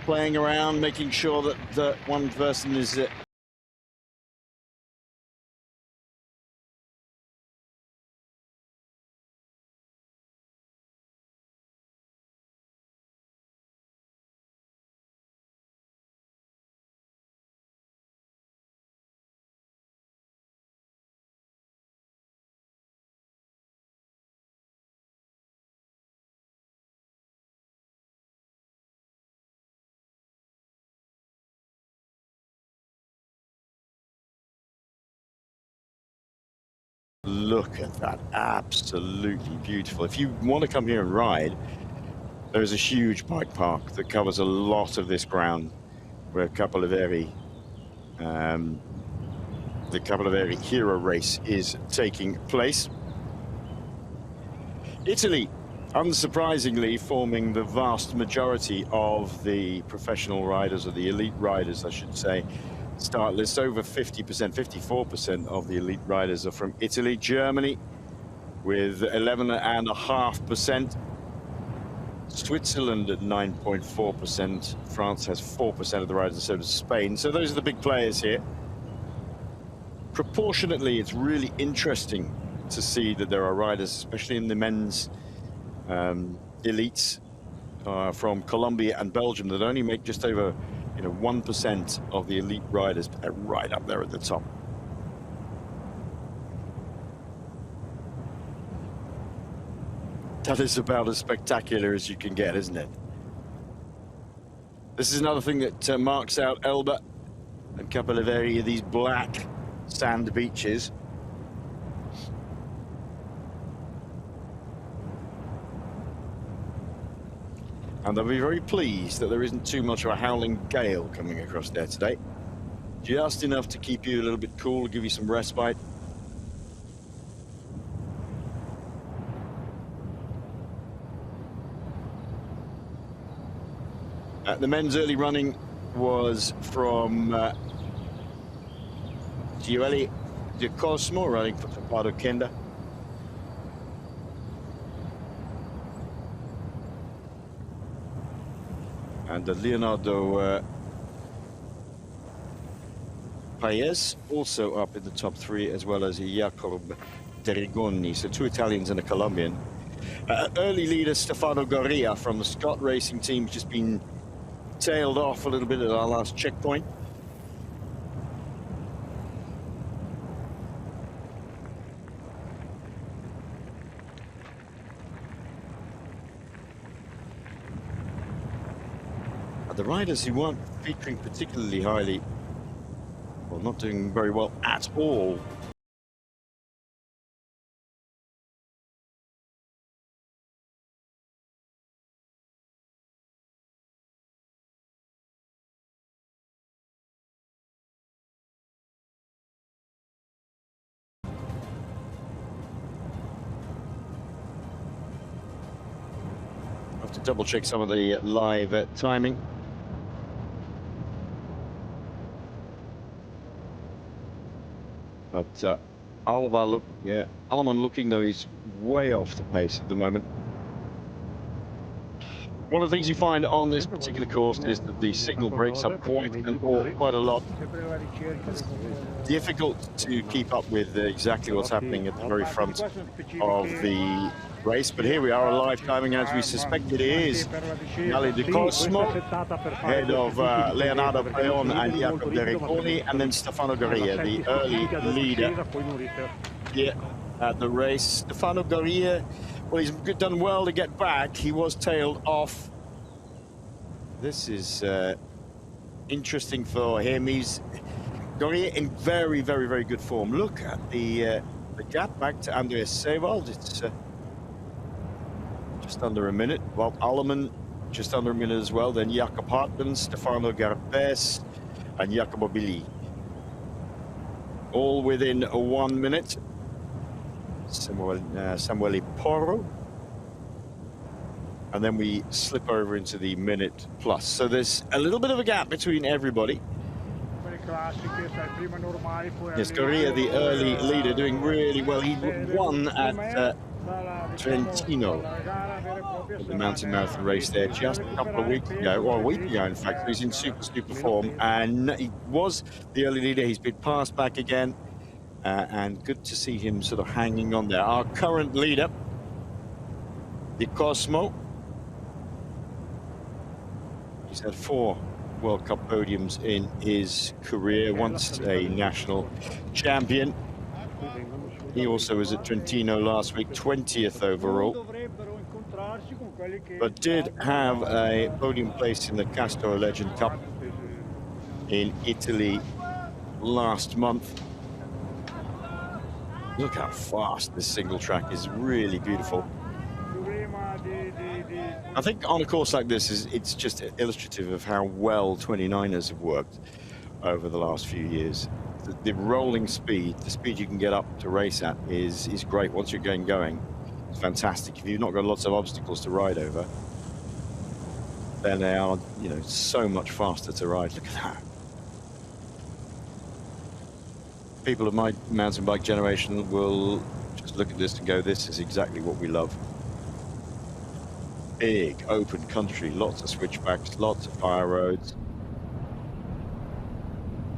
playing around, making sure that one person is Look at that, absolutely beautiful. If you want to come here and ride, there is a huge bike park that covers a lot of this ground where Capoliveri, the Capoliveri Hero Race is taking place. Italy, unsurprisingly, forming the vast majority of the professional riders, or the elite riders, I should say. Start list over 50%, 54% of the elite riders are from Italy. Germany with 11.5%. Switzerland at 9.4%. France has 4% of the riders, and so does Spain. So those are the big players here. Proportionately, it's really interesting to see that there are riders, especially in the men's elites, from Colombia and Belgium, that only make just over 1% of the elite riders, but they're right up there at the top. That is about as spectacular as you can get, isn't it? This is another thing that marks out Elba and Capoliveri, these black sand beaches. And they'll be very pleased that there isn't too much of a howling gale coming across there today. Just enough to keep you a little bit cool, give you some respite. The men's early running was from Gioele de Cosmo, running for Kenda. And Leonardo Paez also up in the top 3, as well as Jakob Dorigoni, so 2 Italians and a Colombian. Early leader Stefano Goria from the Scott Racing team, just been tailed off a little bit at our last checkpoint. The riders who weren't featuring particularly highly, or not doing very well at all, I have to double check some of the live timing. But Alman looking though, he's way off the pace at the moment. One of the things you find on this particular course is that the signal breaks up quite a lot. It's difficult to keep up with exactly what's happening at the very front of the race, but here we are, a live timing as we suspected it is. Gioele de Cosmo, ahead of Leonardo Paez and Jakob Dorigoni, and then Stefano Goria, the early leader here at the race. Stefano Goria, well, he's done well to get back. He was tailed off. This is interesting for him. He's Goria in very, very, very good form. Look at the gap back to Andreas Seewald. It's just under a minute. Well, Alleman just under a minute as well. Then Jakob Hartmann, Stefano Garbes, and Jacopo Billy, all within 1 minute. Samuele Porro, and then we slip over into the minute plus. So there's a little bit of a gap between everybody. Yes, Goria, the early leader, doing really well. He won at Trentino. at the mountain marathon race there just a couple of weeks ago, or a week ago, in fact. He's in super form, and he was the early leader. He's been passed back again, and good to see him sort of hanging on there. Our current leader, the Cosmo, he's had 4 World Cup podiums in his career, once a national champion. He also was at Trentino last week, 20th overall, but did have a podium place in the Castro Legend Cup in Italy last month. Look how fast this single track is, really beautiful. I think on a course like this, it's just illustrative of how well 29ers have worked over the last few years. The rolling speed, the speed you can get up to race at is great. Once you're going, it's fantastic. If you've not got lots of obstacles to ride over, then they are, you know, so much faster to ride. Look at that. People of my mountain bike generation will just look at this and go, this is exactly what we love. Big open country, lots of switchbacks, lots of fire roads.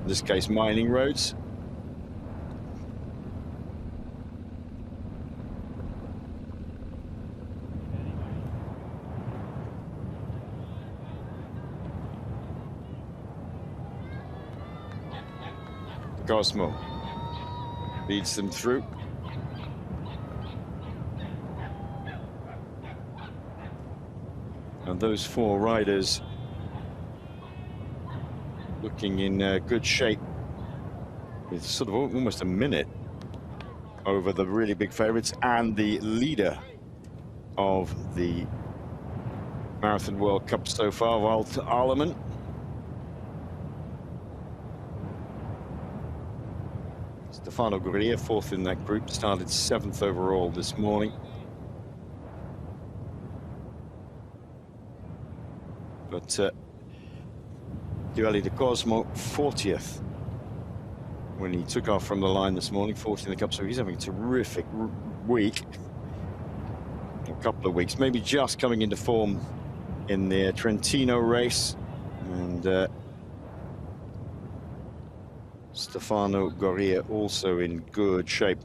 In this case, mining roads. Cosmo leads them through. And those 4 riders looking in good shape, with sort of almost a minute over the really big favorites and the leader of the Marathon World Cup so far, Walter Alemann. Stefano Goria, 4th in that group, started 7th overall this morning. But Gioele de Cosmo, 40th when he took off from the line this morning, 40th in the Cup, so he's having a terrific week. A couple of weeks, maybe just coming into form in the Trentino race. And Stefano Goria also in good shape.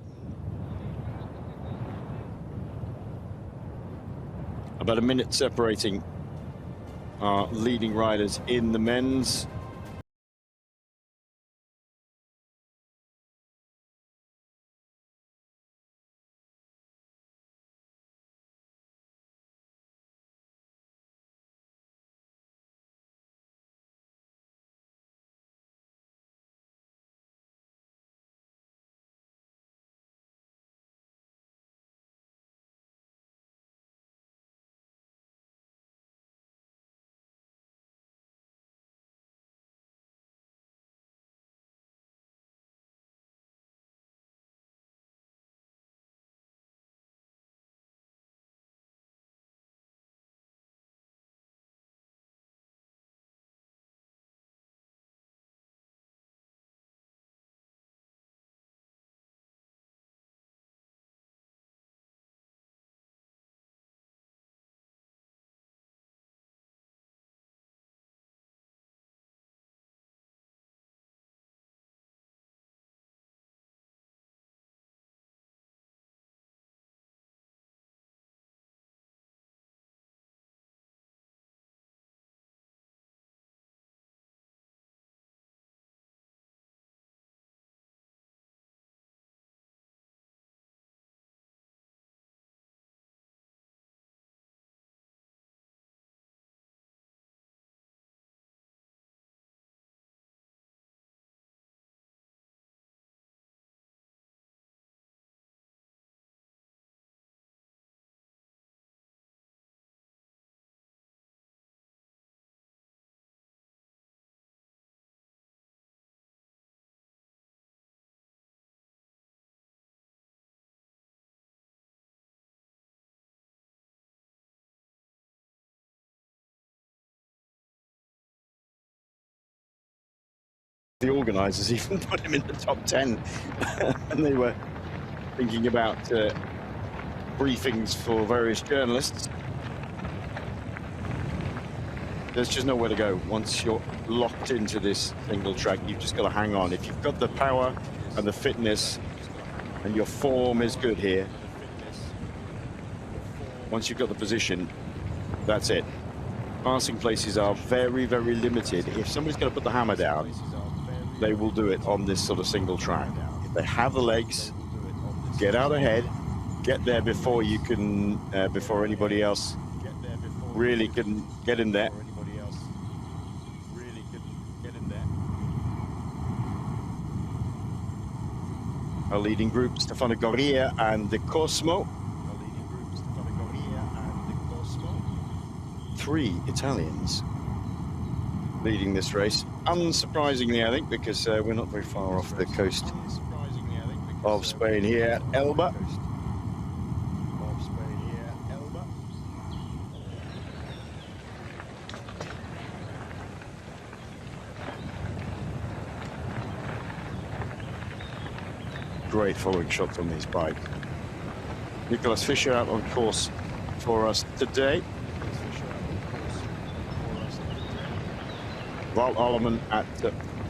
About a minute separating our leading riders in the men's. The organisers even put him in the top 10 and they were thinking about briefings for various journalists. there's just nowhere to go. Once you're locked into this single track, you've just got to hang on. If you've got the power and the fitness and your form is good here, once you've got the position, that's it. Passing places are very, very limited. If somebody's going to put the hammer down, they will do it on this sort of single track. If they have the legs, get out ahead, get there before you can, before anybody else really can get in there. Our leading group, Stefano Goria and the Cosmo. Three Italians leading this race. Unsurprisingly, I think, because we're not very far off the coast of Spain here. Elba. Great following shots on these bikes. Nicholas Fischer out on course for us today. Wout Alleman at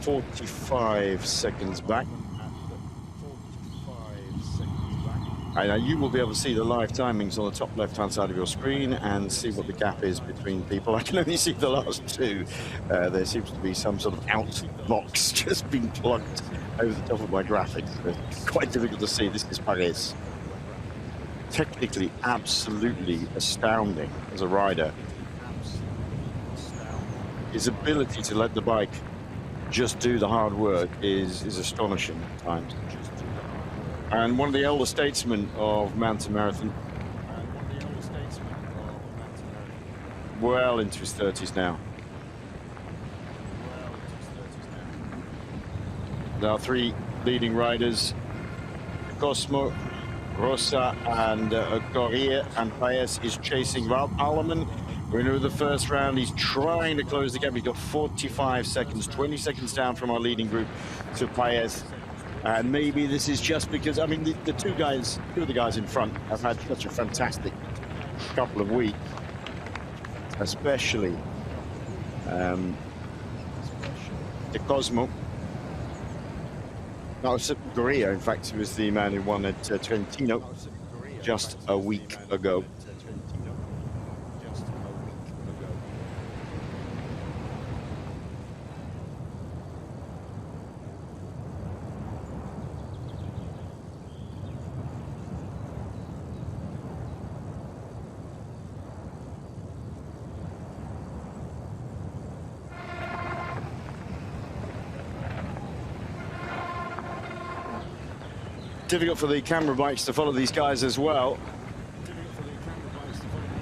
45 seconds back. And you will be able to see the live timings on the top left-hand side of your screen and see what the gap is between people. I can only see the last two. There seems to be some sort of out box just being plugged over the top of my graphics. It's quite difficult to see. This is Paris. Technically, absolutely astounding as a rider. His ability to let the bike just do the hard work is astonishing at times. And one of the elder statesmen of mountain marathon, well into his 30s now. There are three leading riders, Cosmo, Rosa and Goria, and Paes is chasing Wout Alleman. Winner of the first round. He's trying to close the gap. He's got 45 seconds, 20 seconds down from our leading group to Paes. And maybe this is just because, I mean, the two of the guys in front have had such a fantastic couple of weeks, especially the Cosmo. No, Goria, in fact, he was the man who won at Trentino just a week ago. Difficult for the camera bikes to follow these guys as well.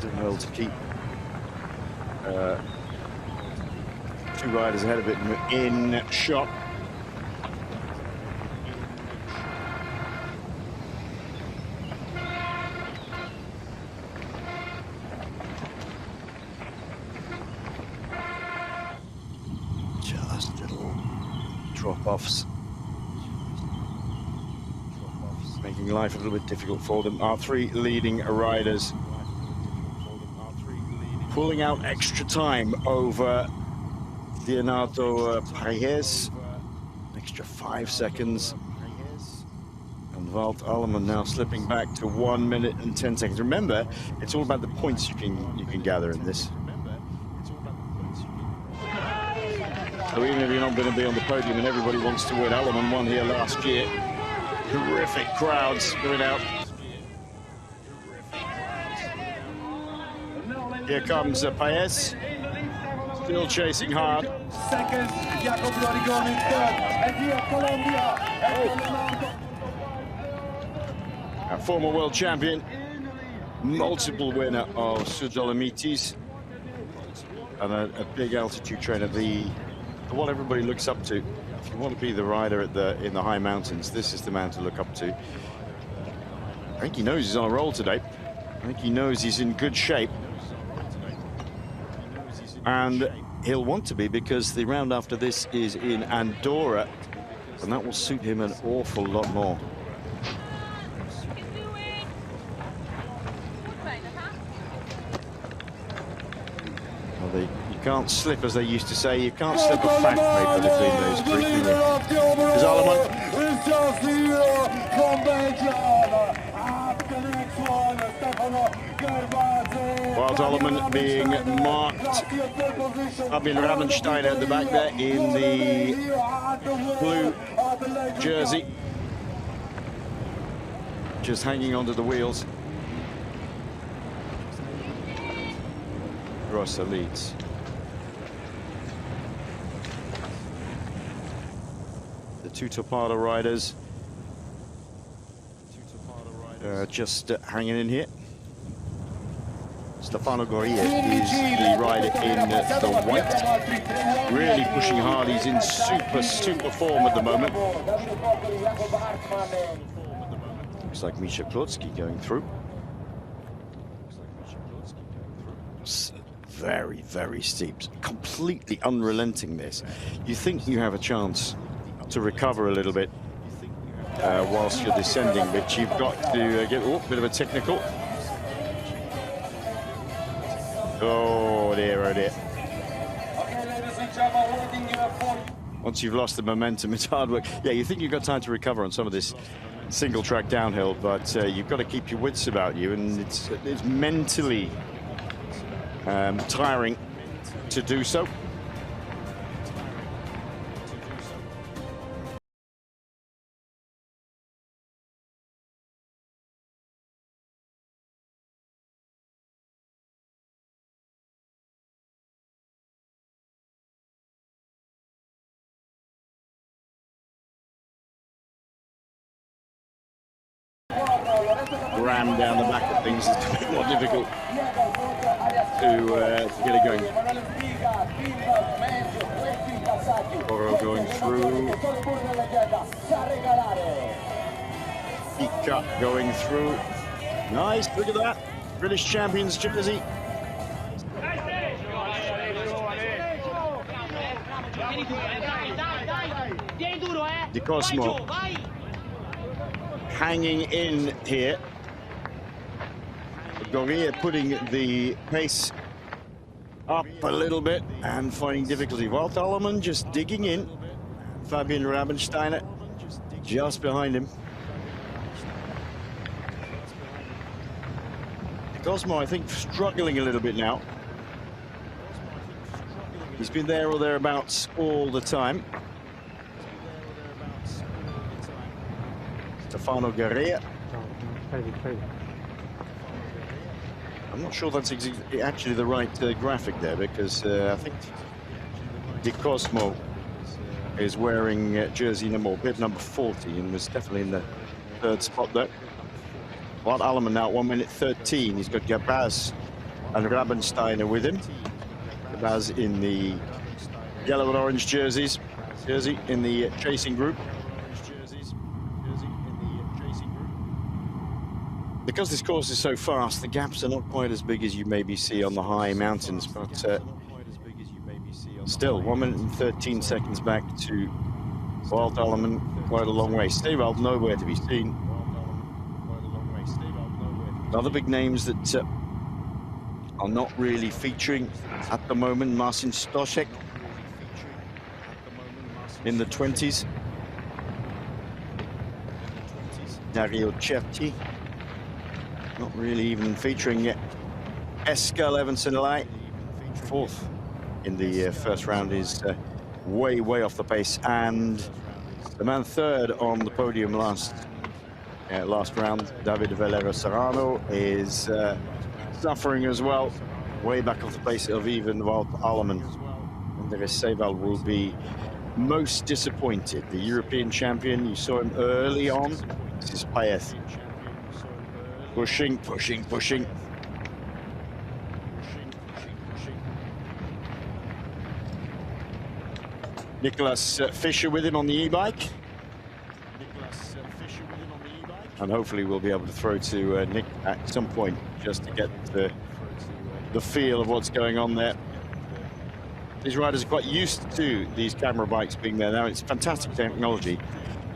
Doing well to keep two riders ahead of it in shot. Just little drop-offs. Making life a little bit difficult for them. Our three leading riders pulling out extra time over Leonardo Paes, extra 5 seconds. And Wout Alleman now slipping back to 1 minute and 10 seconds. Remember, it's all about the points you can gather in this. So even if you're not going to be on the podium and everybody wants to win, Alleman won here last year. Terrific crowds going out. Here comes Paes, still chasing hard. Second, Jakob Dorigoni third, and here Colombia. A former world champion, multiple winner of Dolomites, and a big altitude trainer, the one everybody looks up to. If you want to be the rider in the high mountains, this is the man to look up to. I think he knows he's on a roll today. I think he knows he's in good shape. And he'll want to be, because the round after this is in Andorra, and that will suit him an awful lot more. Well, you can't slip, as they used to say. You can't slip a fact paper between those three, can you? There's Alleman. Whilst Alleman being marked. Fabian Rabensteiner at the back there in the blue jersey. Just hanging onto the wheels. Rossa leads. The two Topado riders just hanging in here. Stefano Goria is the rider in the white. Really pushing hard. He's in super form at the moment. Looks like Misha Klotsky going through. Very steep. Completely unrelenting this. You think you have a chance to recover a little bit whilst you're descending, but you've got to get a bit of a technical. Oh dear, oh dear. Once you've lost the momentum, it's hard work. Yeah, you think you've got time to recover on some of this single track downhill, but you've got to keep your wits about you, and it's mentally tiring to do so. Ram down the back of things is a bit more difficult to get it going. Oro going through. Ika going through. Nice, look at that. British champions jersey. Di Cosmo hanging in here. Goria putting the pace up a little bit and finding difficulty. Wout Alleman just digging in. Fabian Rabensteiner just behind him. Cosmo, I think, struggling a little bit now. He's been there or thereabouts all the time. Stefano Goria. I'm not sure that's actually the right graphic there, because I think Di Cosmo is wearing jersey bib number 40 and was definitely in the third spot there. Wout Alleman now at 1:13. He's got Gabaz and Rabensteiner with him. Gabaz in the yellow and orange jersey in the chasing group. Because this course is so fast, the gaps are not quite as big as you maybe see on the high mountains, but still 1:13 back to Wout Alleman, quite a long way. Stewald nowhere to be seen. Other big names that are not really featuring at the moment: Marcin Stoszek in the 20s, Dario Certi not really even featuring yet. Eska Levenson-Alai, fourth in the first round, is way off the pace, and the man third on the podium last round, David Valero Serrano, is suffering as well, way back off the pace of even Wout Alleman. Andres Seval will be most disappointed. The European champion, you saw him early on. This is Payet. Pushing. Nicholas Fischer with him on the e-bike. And hopefully we'll be able to throw to Nick at some point, just to get the feel of what's going on there. These riders are quite used to these camera bikes being there now. It's fantastic technology.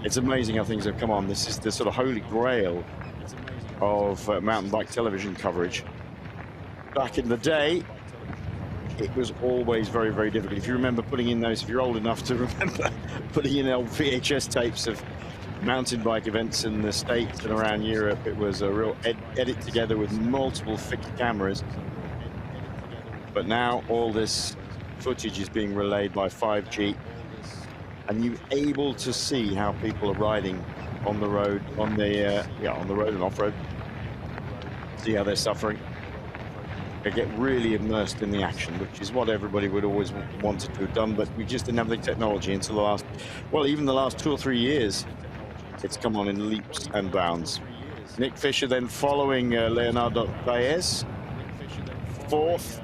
It's amazing how things have come on. This is the sort of holy grail of mountain bike television coverage. Back in the day, it was always very, very difficult. If you remember putting in those, if you're old enough to remember putting in old VHS tapes of mountain bike events in the States and around Europe, it was a real edit together with multiple fixed cameras. But now all this footage is being relayed by 5G, and you're able to see how people are riding on the road, on the road and off-road. See how they're suffering. They get really immersed in the action, which is what everybody would always wanted to have done, but we just didn't have the technology until the last, well, even the last 2 or 3 years. It's come on in leaps and bounds. Nick Fischer then following Leonardo Paes, fourth.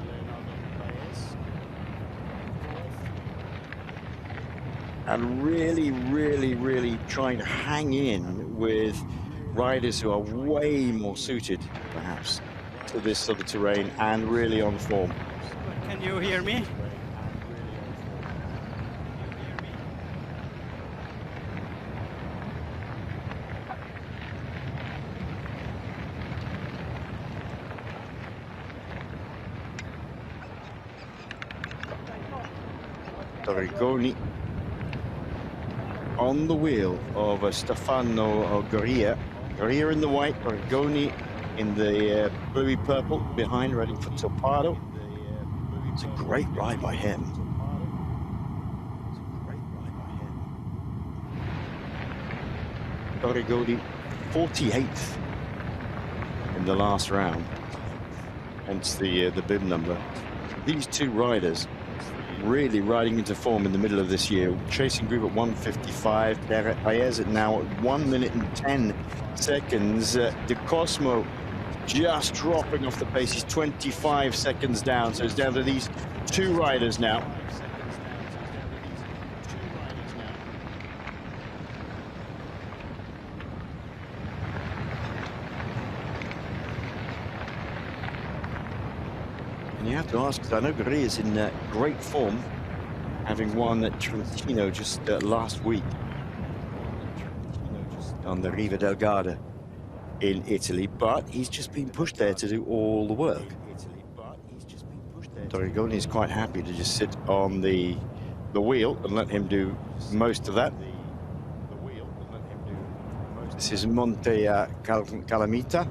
And really, really, really trying to hang in with riders who are way more suited, perhaps, to this sort of terrain and really on form. Can you hear me? Dorigoni on the wheel of Stefano Goria. Goria in the white, Dorigoni in the bluey purple behind, ready for Topado. It's a great ride by him. Dorigoni 48th in the last round, hence the bib number. These two riders really riding into form in the middle of this year. Chasing group at 1:55. Paes at now at 1 minute and 10 seconds. De Cosmo just dropping off the pace. He's 25 seconds down. So it's down to these two riders now. And you have to ask, because I know Goria is in great form, having won at Trentino just last week on the Riva del Garda in Italy, but he's just been pushed there to do all the work. Dorigoni is quite happy to just sit on the wheel and let him do most of that. This is Monte Calamita.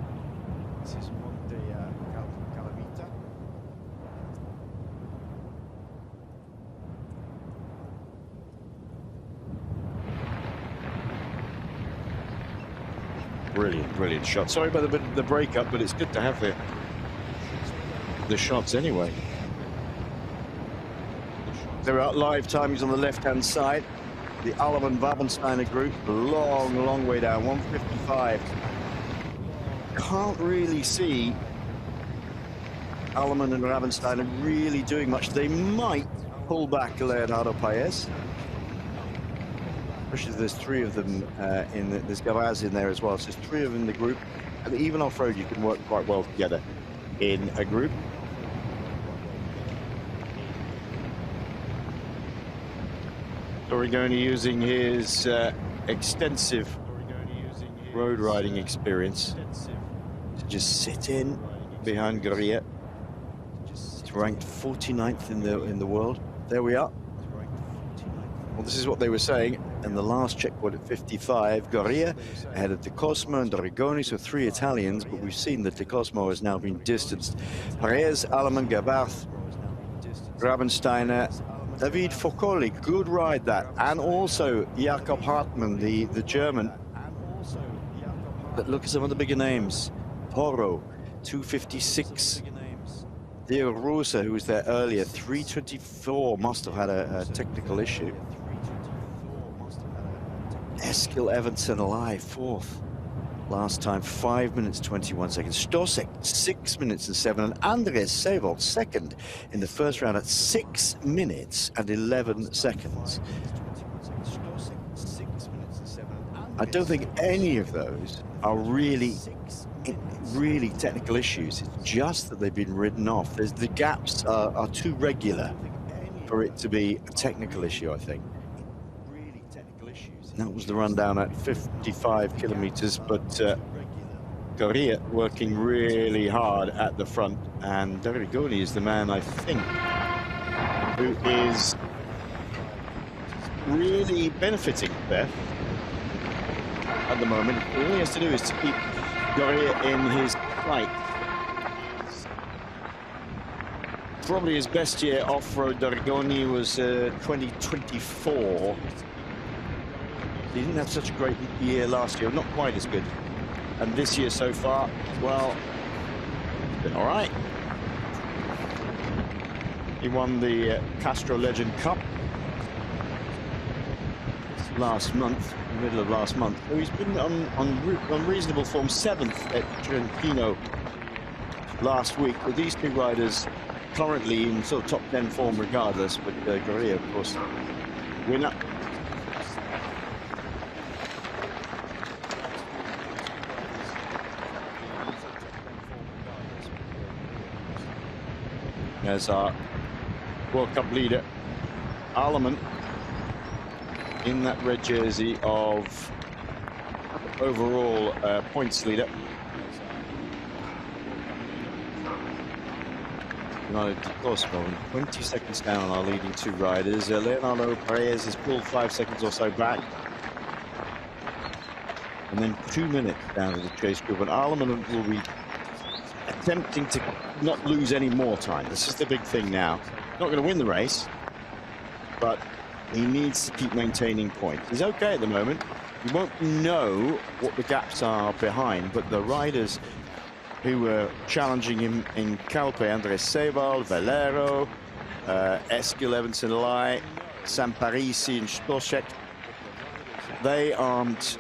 Brilliant, brilliant shot. Sorry about the breakup, but it's good to have the shots anyway. There are live timings on the left-hand side. The Allemann-Wabensteiner group, long, long way down, 1:55. Can't really see Allemann and Wabensteiner really doing much. They might pull back Leonardo Paes. Especially there's three of them there's Gavaz in there as well. So there's three of them in the group. And even off-road, you can work quite well together in a group. Dorigoni using his extensive road riding experience to just sit in behind Goria. He's ranked 49th in the world. There we are. Well, this is what they were saying. And the last checkpoint at 55, Goria ahead of De Cosmo and Dorigoni, so three Italians, but we've seen that De Cosmo has now been distanced. Paes, Allemann, Gabarth, Rabensteiner, David Foccoli, good ride that, and also Jakob Hartmann, the German. But look at some of the bigger names. Porro, 2:56. Diego Rosa, who was there earlier, 3:24, must have had a technical issue. Eskil Evanson alive, fourth. Last time, 5 minutes, 21 seconds. Stosek, 6 minutes and 7. And Andres Sevold, second in the first round at 6 minutes and 11 seconds. I don't think any of those are really technical issues. It's just that they've been ridden off. The gaps are too regular for it to be a technical issue, I think. That was the rundown at 55 kilometers, but Goria working really hard at the front, and Dorigoni is the man, I think, who is really benefiting there at the moment. All he has to do is to keep Goria in his sight. Probably his best year off-road Dorigoni was 2024. He didn't have such a great year last year, not quite as good. And this year so far, well, it's been all right. He won the Castro Legend Cup last month, middle of last month. So he's been on reasonable form, 7th at Trentino last week. With these two riders currently in sort of top 10 form regardless, but Goria, of course, winner. As our World Cup leader, Aleman, in that red jersey of overall points leader. United to Cosmo, 20 seconds down on our leading two riders. Leonardo Perez has pulled 5 seconds or so back. And then 2 minutes down to the chase group. And Aleman will be attempting to not lose any more time. This is the big thing now. Not going to win the race, but he needs to keep maintaining points. He's okay at the moment. You won't know what the gaps are behind, but the riders who were challenging him in Calpe, Andres Sebal, Valero, Eskil, Evanson Lai, Samparisi and Stoshek, they aren't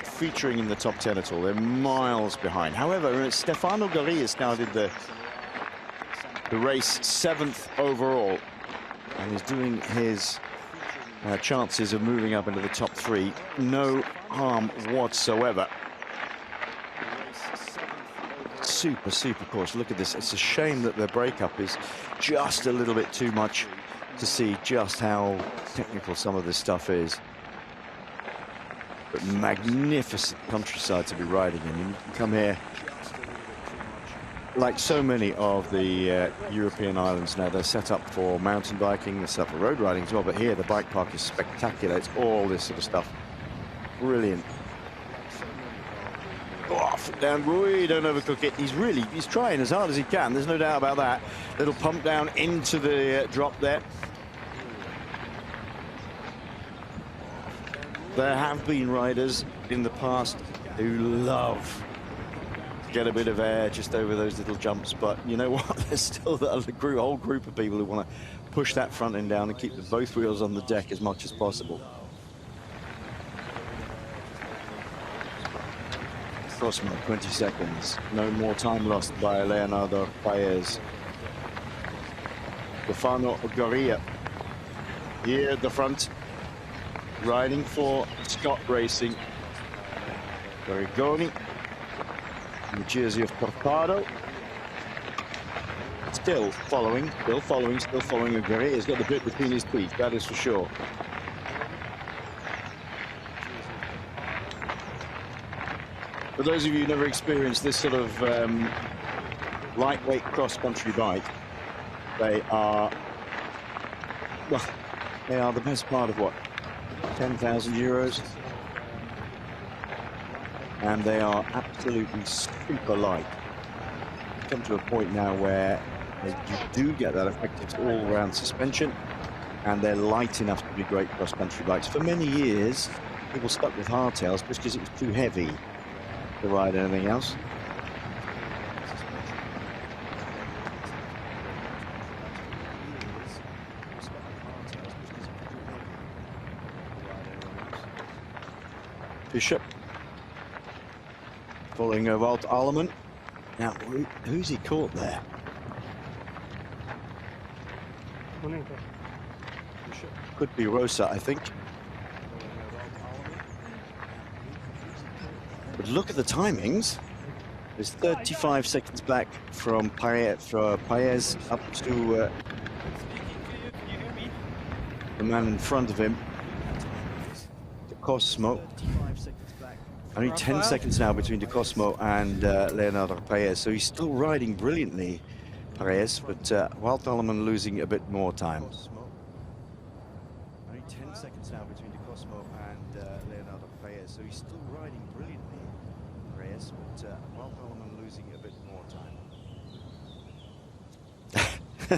featuring in the top 10 at all. They're miles behind. However, Stefano Goria started the race 7th overall and is doing his chances of moving up into the top 3 no harm whatsoever. Super course. Look at this. It's a shame that the breakup is just a little bit too much to see just how technical some of this stuff is. But magnificent countryside to be riding in. You can come here, like so many of the European islands now, they're set up for mountain biking, they're set up for road riding as well, but here the bike park is spectacular. It's all this sort of stuff. Brilliant. Oh, foot down, Rui, don't overcook it. He's trying as hard as he can, there's no doubt about that. Little pump down into the drop there. There have been riders in the past who love to get a bit of air just over those little jumps, but you know what? There's still a whole group of people who want to push that front end down and keep both wheels on the deck as much as possible. Cosmo, 20 seconds. No more time lost by Leonardo Paez. Stefano Goria here at the front, riding for Scott Racing. Dorigoni, in the jersey of Portado. Still following Goria. He's got the bit between his teeth, that is for sure. For those of you who never experienced this sort of lightweight cross-country bike, they are the best part of what, 10,000 euros, and they are absolutely super light. You come to a point now where you do get that effective all-round suspension, and they're light enough to be great cross-country bikes. For many years, people stuck with hardtails just because it was too heavy to ride anything else. Bishop following Wout Aleman. Now, who's he caught there? Could be Rosa, I think. But look at the timings. There's 35 seconds back from Paez up to the man in front of him, Cosmo. Only 10 seconds now between De Cosmo and Leonardo Paez, so he's still riding brilliantly, Paez, but Wout Aleman losing a bit more time.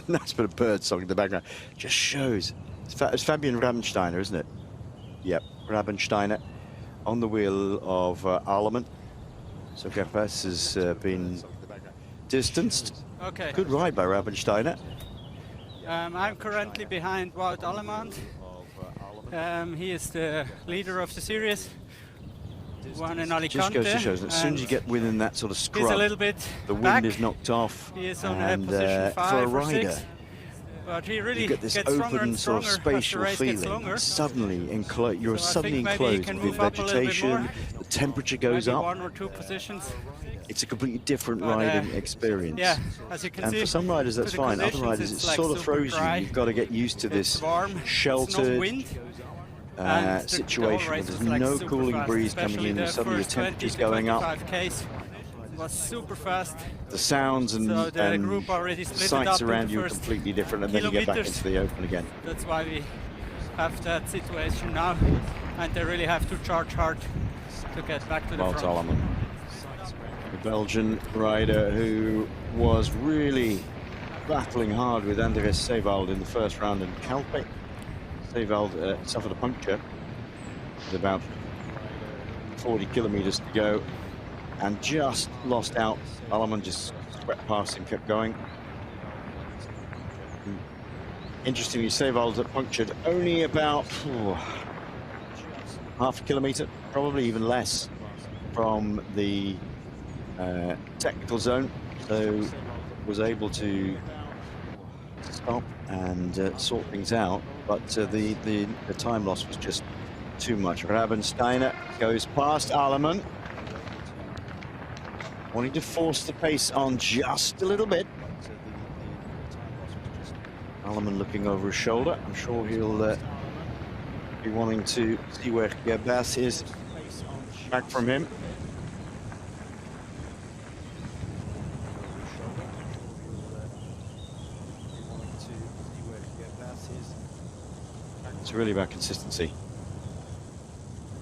Nice bit of bird song in the background. Just shows. It's Fabian Rabensteiner, isn't it? Yep, Rabensteiner on the wheel of Arleman. So Gapes has been distanced. Okay. Good ride by Rabensteiner. I'm currently behind Wout Allemand. He is the leader of the series. Won in Alicante. Just goes to show, as soon as you get within that sort of scrub, he's a little bit the wind back. is knocked off. He is on and position 5 for a or rider, 6. But he really you get this gets stronger open and sort stronger of spatial as the race gets feeling. longer. Suddenly enclosed, you're So I suddenly think maybe he enclosed can with move up a little bit vegetation. more. The temperature goes Maybe up. 1 or 2 positions. It's a completely different But, riding experience. Yeah, as you can And see, for some riders that's to the fine. Other conditions, riders it it's like sort of super throws dry. you. You've got to get used to It's this warm. It's no sheltered wind. And situation where race there's was like no super cooling fast, breeze coming especially in. the Suddenly the first 20 temperature's to going up. 25Ks was super fast. The sounds and, So the group already split it sights up around in you the are first completely different, and then you get back kilometers. into the open again. That's why we have that situation now, and they really have to charge hard to get back to the Wout front. Allemand, the Belgian rider who was really battling hard with Andres Seewald in the first round in Calpe. Seewald suffered a puncture with about 40 kilometers to go and just lost out. Allemand just swept past him, kept going. Interestingly, Seewald punctured only about half a kilometer, probably even less, from the technical zone, so was able to stop and sort things out, but the time loss was just too much. Rabensteiner goes past Allemand, wanting to force the pace on just a little bit. Allemand looking over his shoulder. I'm sure he'll be wanting to see where Gabas is back from him. It's really about consistency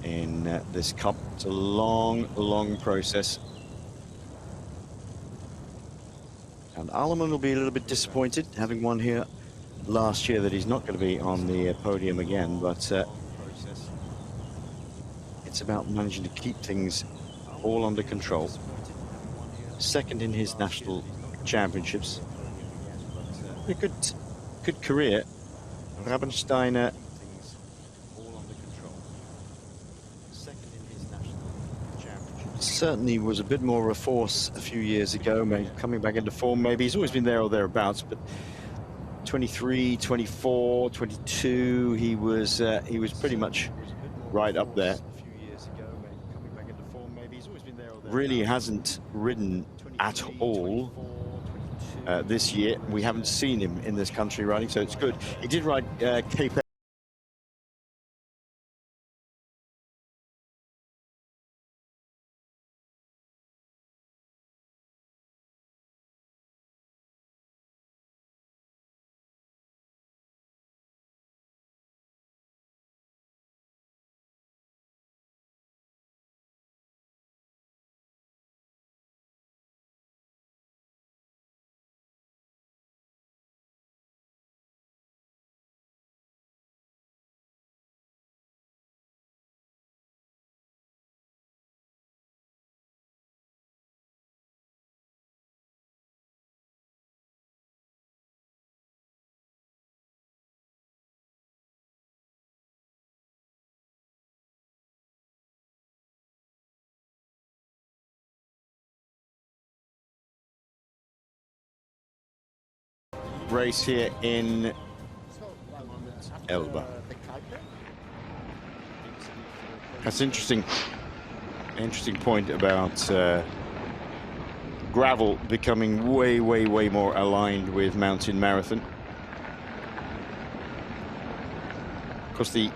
in this cup. It's a long process. And Allemand will be a little bit disappointed, having won here last year, that he's not going to be on the podium again, but it's about managing to keep things all under control. Second in his national championships. A good career. Rabensteiner certainly was a bit more of a force a few years ago, maybe coming back into form. Maybe he's always been there or thereabouts, but 23, 24, 22, he was pretty much right up there. Really hasn't ridden at all this year. We haven't seen him in this country riding, so it's good. He did ride Cape. Race here in Elba. That's interesting point about gravel becoming way more aligned with mountain marathon. Of course, the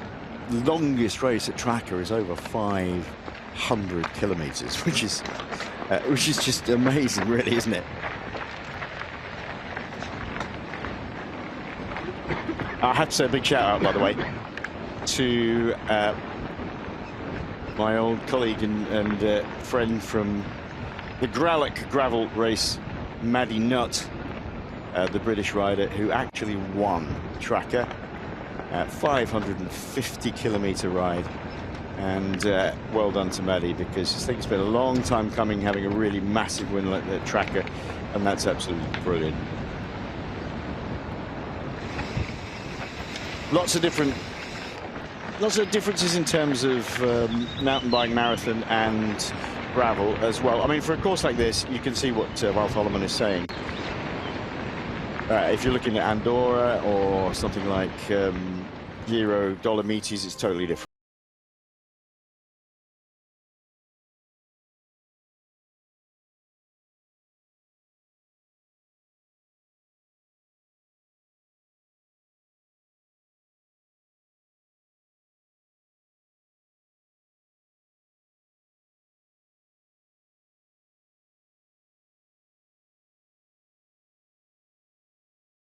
longest race at Tracker is over 500 kilometers, which is just amazing, really, isn't it? I have to say a big shout out, by the way, to my old colleague and friend from the Gralic gravel race, Maddie Nutt. the British rider who actually won Tracker. 550-kilometer ride. And well done to Maddie, because I think it's been a long time coming, having a really massive win like the Tracker, and that's absolutely brilliant. Lots of differences in terms of mountain bike, marathon and gravel as well. I mean, for a course like this, you can see what Wout Holleman is saying. If you're looking at Andorra or something like Giro Dolomites, it's totally different.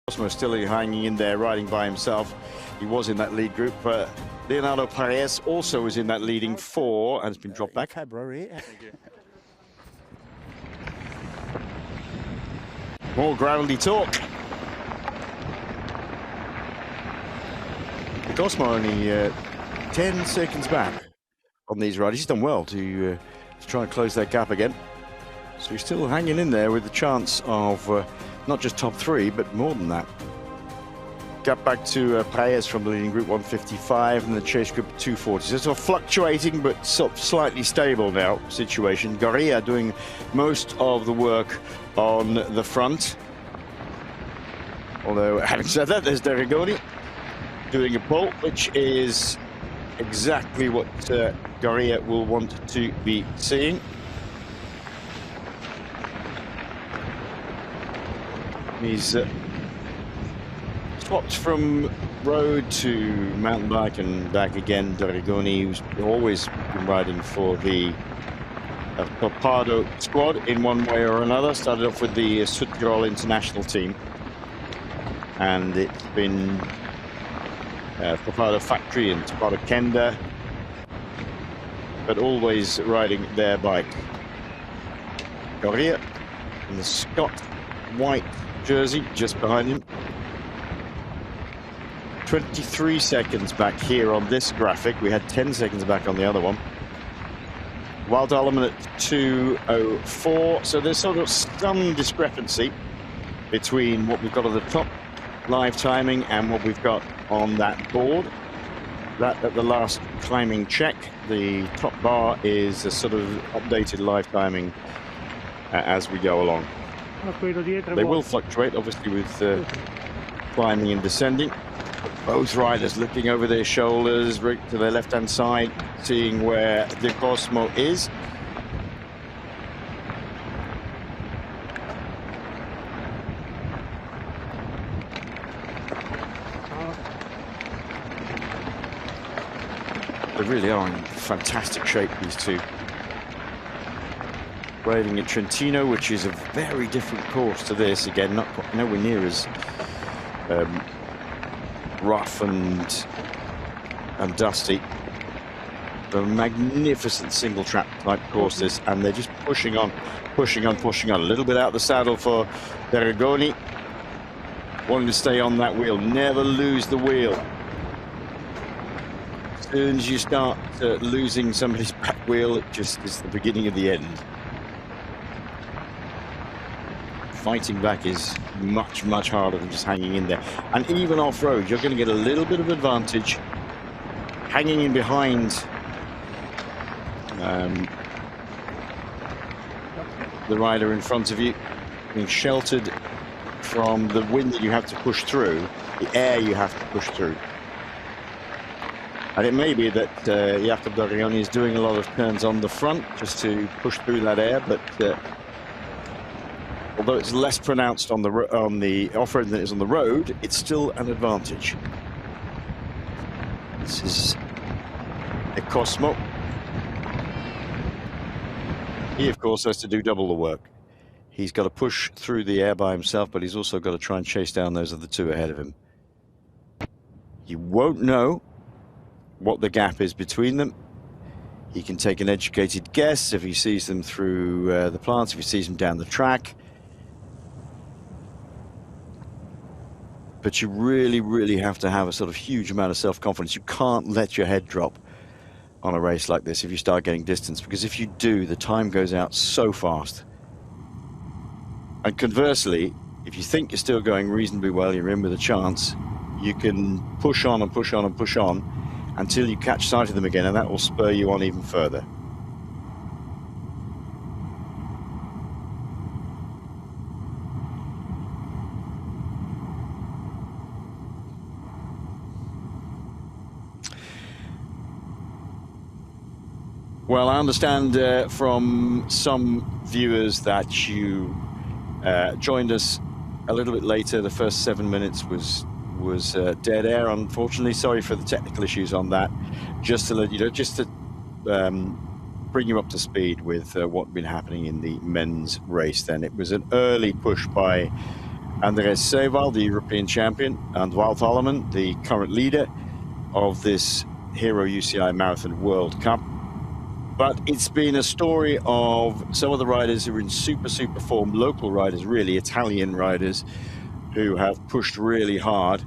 Cosmo still hanging in there, riding by himself. He was in that lead group. Leonardo Paredes also was in that leading 4 and has been dropped back. February. More gravelly talk. Cosmo only 10 seconds back on these riders. He's done well to try and close that gap again. So he's still hanging in there with the chance of not just top 3, but more than that. Gap back to Paredes from the leading group 155 and the chase group 240. So it's a fluctuating but slightly stable now situation. Goria doing most of the work on the front. Although, having said that, there's Dorigoni doing a pull, which is exactly what Goria will want to be seeing. He's swapped from road to mountain bike and back again. Dorigoni, who's always been riding for the Torpedo squad in one way or another. Started off with the Südtirol international team, and it's been Torpedo Factory and Torpedo Kenda, but always riding their bike. Goria in the Scott white jersey just behind him. 23 seconds back here on this graphic. We had 10 seconds back on the other one. Wout Holleman at 2:04. So there's sort of some discrepancy between what we've got at the top live timing and what we've got on that board. That at the last climbing check, the top bar is a sort of updated live timing as we go along. They will fluctuate, obviously, with climbing and descending. Both riders looking over their shoulders, right to their left-hand side, seeing where the Cosmo is. They really are in fantastic shape, these two. Riding at Trentino, which is a very different course to this. Again, nowhere near as rough and dusty. A magnificent single track type courses, and they're just pushing on. A little bit out the saddle for Dorigoni, wanting to stay on that wheel, never lose the wheel. As soon as you start losing somebody's back wheel, it just is the beginning of the end. Fighting back is much, much harder than just hanging in there. And even off-road, you're going to get a little bit of advantage hanging in behind the rider in front of you, being sheltered from the wind that you have to push through, the air you have to push through. And it may be that Jakob Dorigoni is doing a lot of turns on the front just to push through that air, but although it's less pronounced on the off-road than it is on the road, it's still an advantage. This is a Cosmo. He, of course, has to do double the work. He's got to push through the air by himself, but he's also got to try and chase down those other two ahead of him. You won't know what the gap is between them. He can take an educated guess if he sees them through the plants, if he sees them down the track. but you really, really have to have a sort of huge amount of self-confidence. You can't let your head drop on a race like this if you start getting distance, because if you do, the time goes out so fast. And conversely, if you think you're still going reasonably well, you're in with a chance, you can push on and push on and push on until you catch sight of them again, and that will spur you on even further. Well, I understand from some viewers that you joined us a little bit later. The first 7 minutes was dead air, unfortunately. Sorry for the technical issues on that. Just to let you know, just to bring you up to speed with what's been happening in the men's race. Then it was an early push by Andres Seval, the European champion, and Wout Alleman, the current leader of this Hero UCI Marathon World Cup. But it's been a story of some of the riders who are in super form, local riders, really, Italian riders, who have pushed really hard.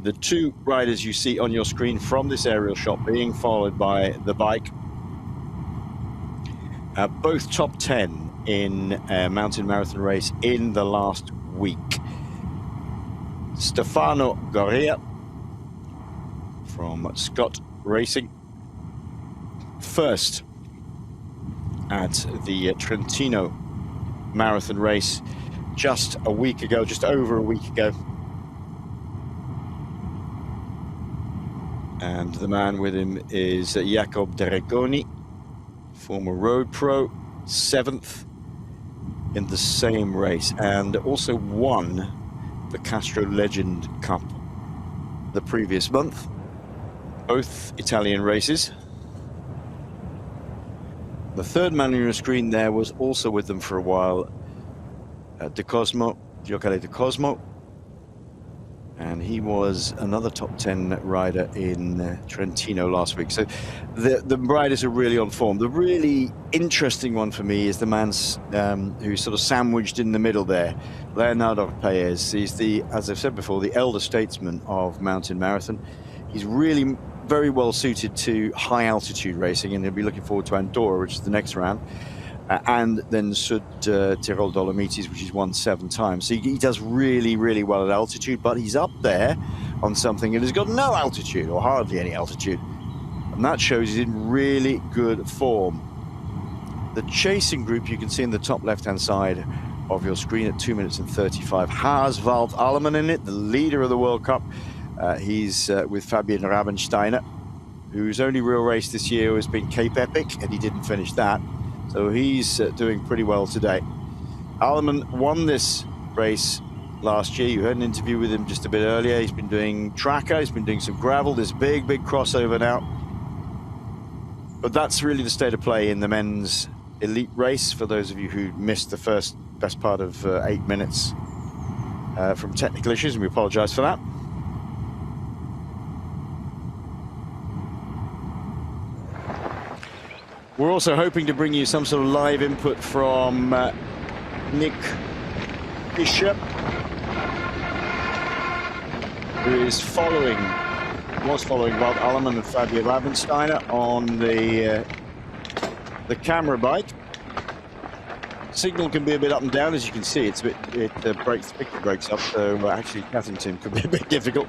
The two riders you see on your screen from this aerial shot being followed by the bike, both top 10 in a mountain marathon race in the last week. Stefano Goria from Scott Racing, first at the Trentino marathon race just a week ago, just over a week ago. And the man with him is Jakob Dorigoni, former road pro, 7th in the same race, and also won the Castro Legend Cup the previous month. Both Italian races. The third man on your screen there was also with them for a while, Cosmo, Gioele Cosmo, and he was another top 10 rider in Trentino last week. So the riders are really on form. The really interesting one for me is the man who's sort of sandwiched in the middle there, Leonardo Paez. He's the, as I've said before, the elder statesman of mountain marathon. He's really very well suited to high altitude racing, and he'll be looking forward to Andorra, which is the next round, and then Sud Tirol Dolomites, which he's won 7 times. So he does really well at altitude, but he's up there on something that has got no altitude or hardly any altitude, and that shows he's in really good form. The chasing group you can see in the top left hand side of your screen at 2 minutes and 35 has Wout Alleman in it, the leader of the World Cup. He's with Fabian Rabensteiner, whose only real race this year has been Cape Epic, and he didn't finish that. So he's doing pretty well today. Alleman won this race last year. You heard an interview with him just a bit earlier. He's been doing tracker, he's been doing some gravel, this big crossover now. But that's really the state of play in the men's elite race. For those of you who missed the best part of 8 minutes from technical issues, and we apologize for that. We're also hoping to bring you some sort of live input from Nick Fischer, who was following Wout Alleman and Fabian Rabensteiner on the camera bike. Signal can be a bit up and down, as you can see. The picture breaks up, so actually chatting to him could be a bit difficult.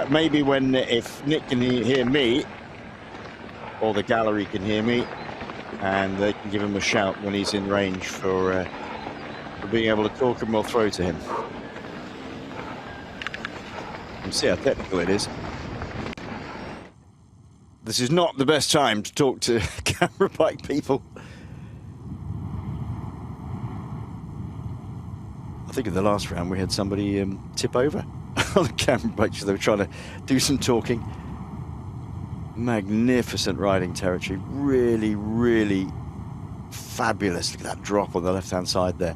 Maybe if Nick can hear me, or the gallery can hear me, and they can give him a shout when he's in range for being able to talk, and we'll throw to him. You can see how technical it is. This is not the best time to talk to camera bike people. I think in the last round we had somebody tip over on the camera bike, so they were trying to do some talking. Magnificent riding territory, really fabulous. Look at that drop on the left hand side there.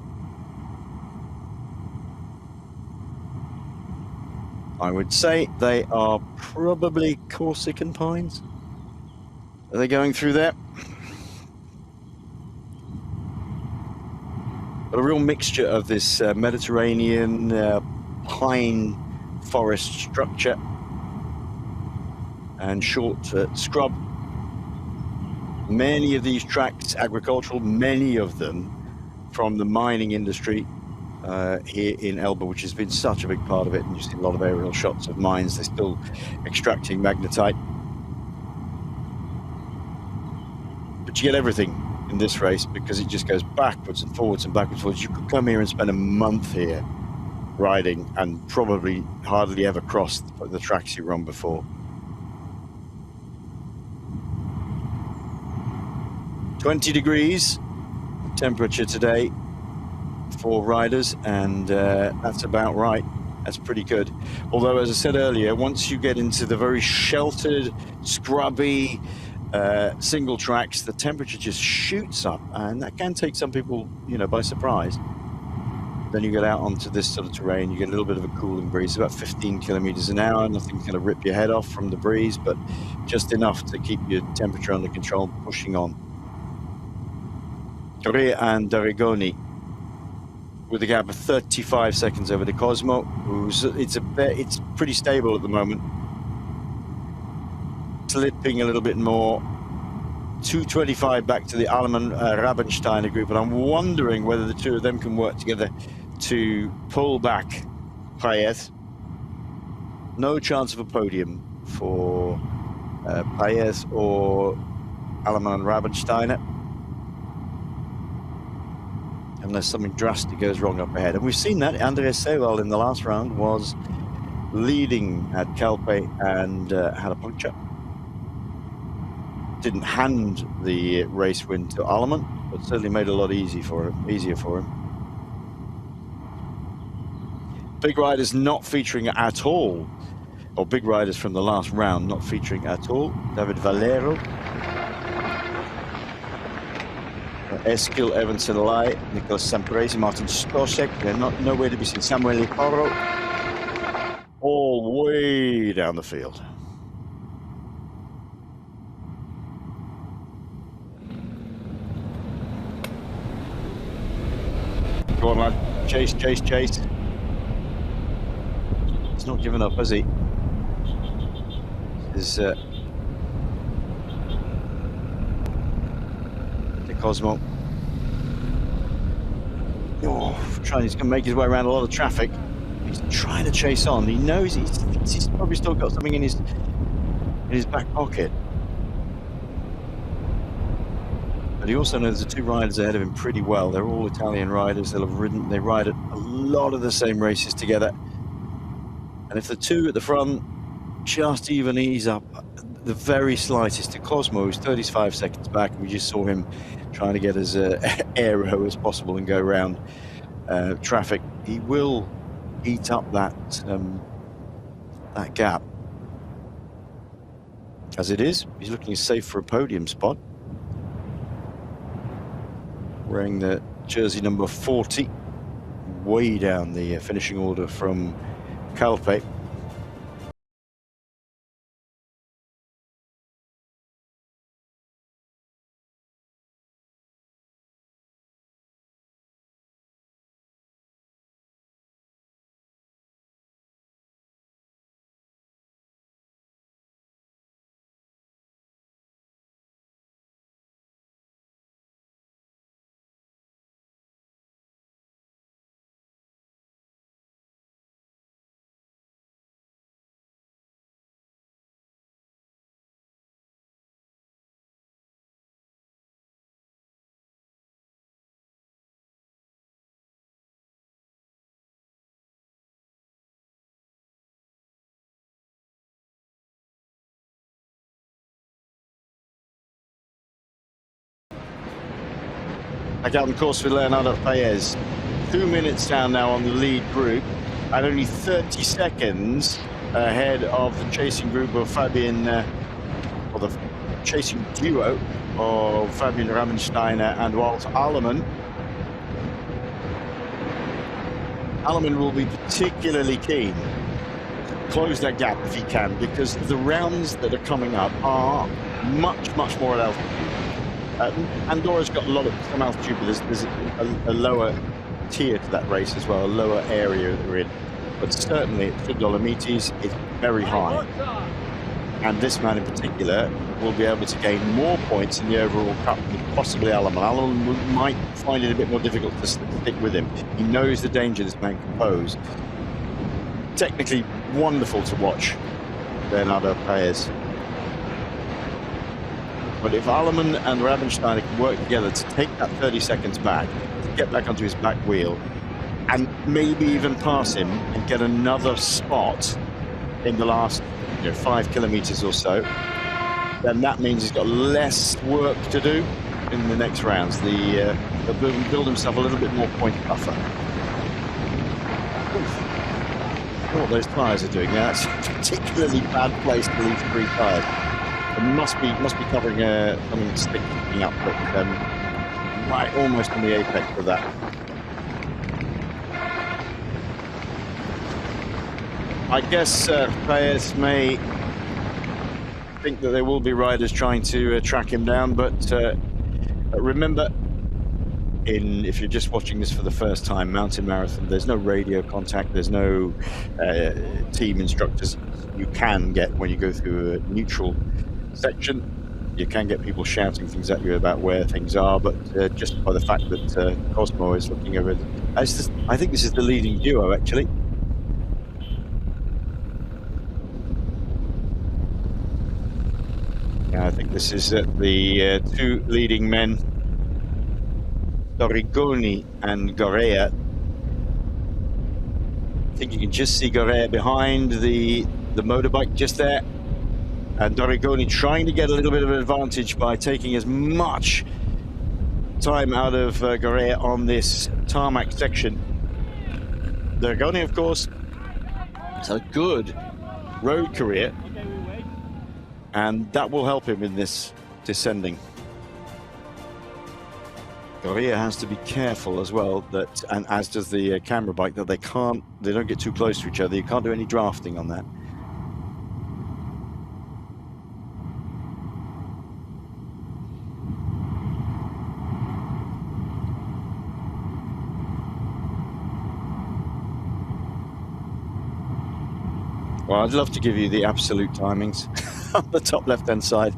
I would say they are probably Corsican pines. Are they going through there? But a real mixture of this Mediterranean pine forest structure and short scrub. Many of these tracks, agricultural, many of them from the mining industry here in Elba, which has been such a big part of it. And you see a lot of aerial shots of mines. They're still extracting magnetite. But you get everything in this race because it just goes backwards and forwards and backwards and forwards. You could come here and spend a month here riding and probably hardly ever cross the tracks you run before. 20 degrees temperature today for riders, and that's about right. That's pretty good. Although, as I said earlier, once you get into the very sheltered, scrubby single tracks, the temperature just shoots up, and that can take some people, you know, by surprise. Then you get out onto this sort of terrain, you get a little bit of a cooling breeze, about 15 kilometers an hour. Nothing's going to rip your head off from the breeze, but just enough to keep your temperature under control, pushing on. Goria and Dorigoni with a gap of 35 seconds over the Cosmo, it's pretty stable at the moment. Slipping a little bit more. 225 back to the Rabensteiner group, and I'm wondering whether the two of them can work together to pull back Paez. No chance of a podium for Paez or Rabensteiner, unless something drastic goes wrong up ahead. And we've seen that. Andreas Sewell in the last round was leading at Calpe and had a puncture. Didn't hand the race win to Allemann, but certainly made it a lot easier for him. Big riders not featuring at all, or big riders from the last round not featuring at all. David Valero, Eskil Evanselai, Nicolas Sampresi, Martin Stosek, they're nowhere to be seen. Samuel Iparo, all way down the field. Go on, lad. Chase, chase, chase. He's not giving up, has he? Is the Cosmo. Oh, he's going to make his way around a lot of traffic. He's trying to chase on. He knows he's probably still got something in his back pocket. But he also knows the two riders ahead of him pretty well. They're all Italian riders. They ride at a lot of the same races together. And if the two at the front just even ease up the very slightest, to Cosmo, who's 35 seconds back, we just saw him trying to get as aero as possible and go around traffic, he will eat up that gap. As it is, he's looking safe for a podium spot, wearing the jersey number 40, way down the finishing order from Calpe. Back out on course with Leonardo Paez. 2 minutes down now on the lead group, and only 30 seconds ahead of the chasing group of Fabian, or the chasing duo of Fabian Rabensteiner and Walt Allemann. Allemann will be particularly keen to close that gap if he can, because the rounds that are coming up are much, much more at altitude. Andorra's got a lot of some altitude, but there's a lower tier to that race as well, a lower area that we're in. but certainly at the Dolomites it's very high. And this man in particular will be able to gain more points in the overall cup than possibly Alaman. Alaman might find it a bit more difficult to stick with him. He knows the danger this man can pose. Technically wonderful to watch, Bernardo Paes. But if Alaman and Rabensteiner can work together to take that 30 seconds back, to get back onto his back wheel, and maybe even pass him and get another spot in the last 5 kilometers or so, then that means he's got less work to do in the next rounds. He'll build himself a little bit more point buffer. What those tyres are doing now, that's a particularly bad place to leave 3 tyres. It must be covering something that's sticking up, but right almost on the apex of that. I guess Paes may think that there will be riders trying to track him down, but remember, if you're just watching this for the first time, mountain marathon, there's no radio contact, there's no team instructors. You can get, when you go through a neutral section, you can get people shouting things at you about where things are, but just by the fact that Cosmo is looking over, I think this is the leading duo actually. I think this is the 2 leading men, Dorigoni and Goria. I think you can just see Goria behind the motorbike just there, and Dorigoni trying to get a little bit of an advantage by taking as much time out of Goria on this tarmac section. Dorigoni, of course, has a good road career, and that will help him in this descending. Goria has to be careful as well, that, and as does the camera bike, that they don't get too close to each other. You can't do any drafting on that. Well, I'd love to give you the absolute timings on the top left-hand side,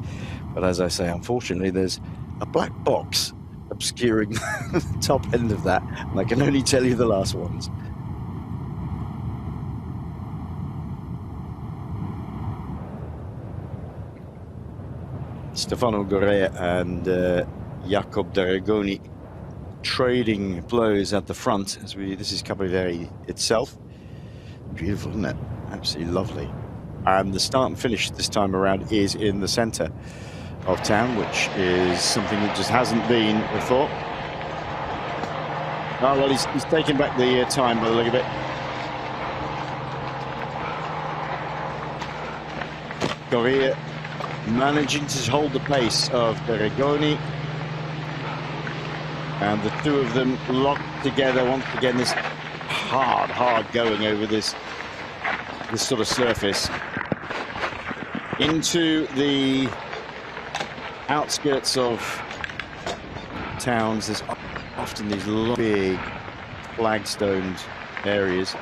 but as I say, unfortunately, there's a black box obscuring the top end of that, and I can only tell you the last ones. Stefano Goria and Jakob Dorigoni trading blows at the front as this is Capoliveri itself. Beautiful, isn't it? Absolutely lovely. And the start and finish this time around is in the center of town, which is something that just hasn't been before. Oh, well, he's taking back the time by the look of it. Goria managing to hold the pace of Dorigoni, and the two of them locked together once again. This hard going over this sort of surface into the outskirts of towns. There's often these big flagstoned areas.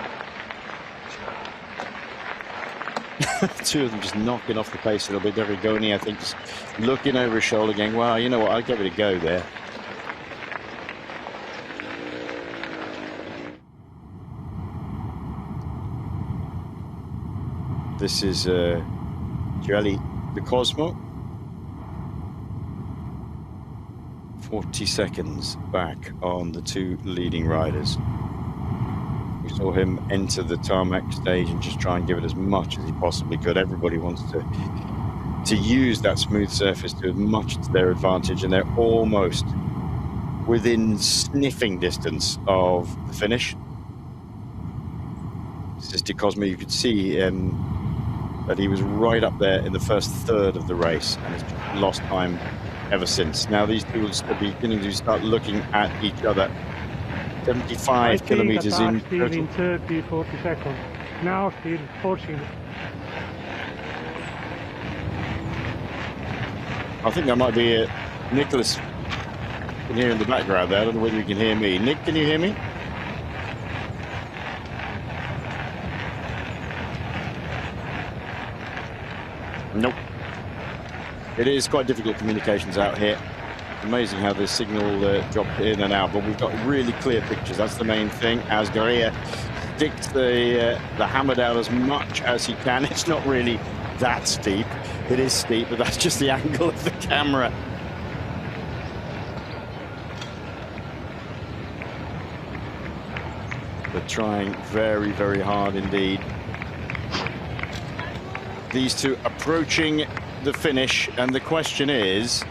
Two of them just knocking off the pace a little bit. Dorigoni, I think, just looking over his shoulder going, well, you know what, I'll give it a go there. This is Gioele the Cosmo. 40 seconds back on the 2 leading riders. We saw him enter the tarmac stage and just try and give it as much as he possibly could. Everybody wants to use that smooth surface to as much to their advantage, and they're almost within sniffing distance of the finish. This is De Cosmo. You could see that he was right up there in the first third of the race, and has lost time ever since. Now these two will be beginning to start looking at each other. 75 kilometers in still in 30, 40 seconds. Now still forcing. I think that might be Nicholas can hear in the background there. I don't know whether you can hear me. Nick, can you hear me? Nope. It is quite difficult communications out here. Amazing how the signal dropped in and out, but we've got really clear pictures. That's the main thing. As Goria sticks the hammer down as much as he can. It's not really that steep. It is steep, but that's just the angle of the camera. They're trying very, very hard indeed. These two approaching the finish, and the question is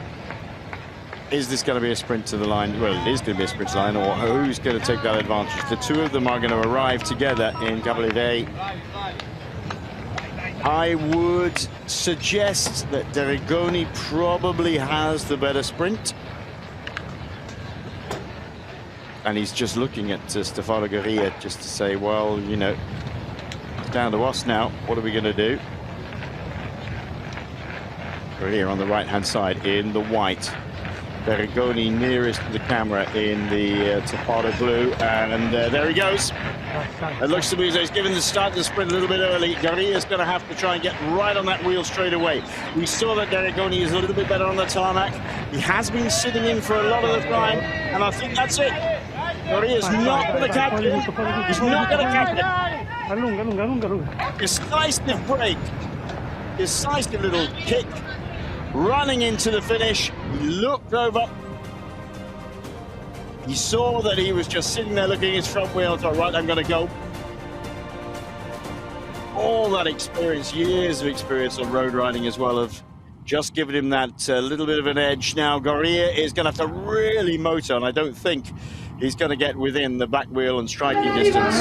this going to be a sprint to the line? Well, it is going to be a sprint to the line, or who's going to take that advantage? The two of them are going to arrive together in Capoliveri. I would suggest that Dorigoni probably has the better sprint. And he's just looking at Stefano Goria just to say, well, you know, it's down to us now. What are we going to do? Here on the right-hand side in the white. Dorigoni nearest to the camera in the Tapado blue, and there he goes. It looks to me as though he's given the start of the sprint a little bit early. Goria is going to have to try and get right on that wheel straight away. We saw that Dorigoni is a little bit better on the tarmac. He has been sitting in for a lot of the time, and I think that's it. Goria is not going to catch it. He's not going to catch it. Decisive break. Decisive little kick. Running into the finish, he looked over. He saw that he was just sitting there looking at his front wheel. Thought, right, I'm going to go. All that experience, years of experience on road riding as well, have just given him that little bit of an edge. Now Goria is going to have to really motor, and I don't think he's going to get within the back wheel and striking distance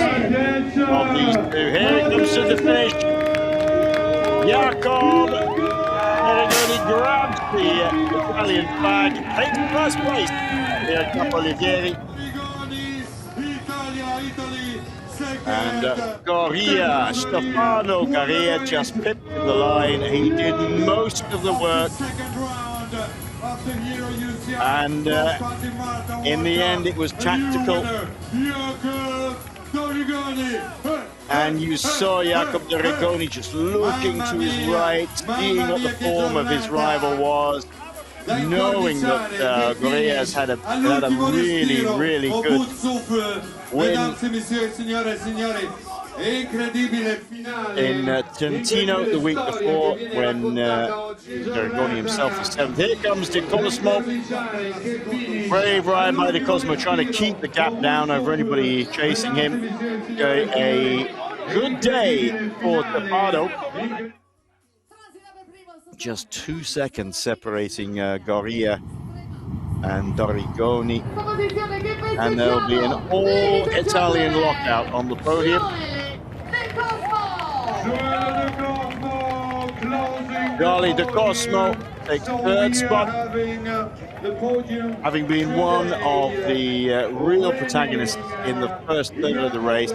of these two. Here it comes to the finish. Jakob Dorigoni grabs the Italian flag, takes first place here at Capoliveri. And Goria, Stefano Goria just pipped the line. He did most of the work. And in the end, it was tactical. And you saw Jakob Dorigoni just looking to his right, seeing what the form of his rival was, knowing that Goria has had a really, really good win in Trentino the week before, when Dorigoni himself was 7th. Here comes the Cosmo. Brave ride by the Cosmo, trying to keep the gap down over anybody chasing him. A good day for Tapado. Just 2 seconds separating Goria and Dorigoni. And there'll be an all-Italian lockout on the podium. Gioele de Cosmo takes 3rd spot, having been one of the real protagonists in the first third of the race.